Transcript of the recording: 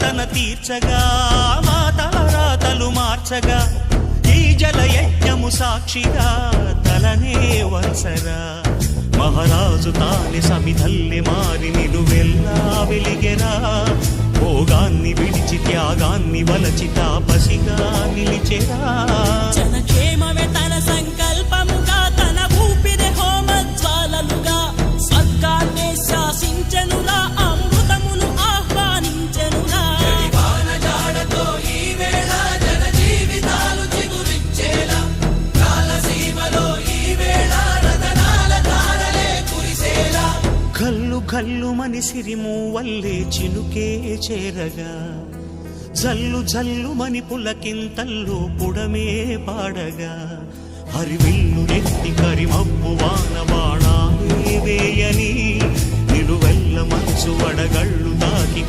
యాతన తీర్చగా మాతల రాతలు మార్చగా ఈ జలయజ్ఞము సాక్షిగా తలనే వంచరా మహారాజు తానే సమిధల్లె మారి నిలువెల్లా వెలిగెరా భోగాన్ని విడిచి త్యాగాన్ని వలచి తాపసిగా నిలిచెరా జనక్షేమమే తన సంకల్పముగా తన ఊపిరి హోమజ్వాలలుగా స్వర్గాన్నే శాసించెనురా అమృతమును ఆహ్వానించెనురా జాడతో ఈ వేళ జన జీవితాలు చిగురించేలా కాలసీమలో ఈ వేళ రతనాల ధారలే కురిసేలా కల్లు కల్లు మని సిరిము వల్లే చినుకే చేరగా జల్లు జల్లు మని పులకింతల్లు పుడమే పాడగా హరివిల్లు నెత్తి కరిమబ్బు వాన బాణాలే వేయని నిలువెల్ల మంచు వడగళ్ళు తాకి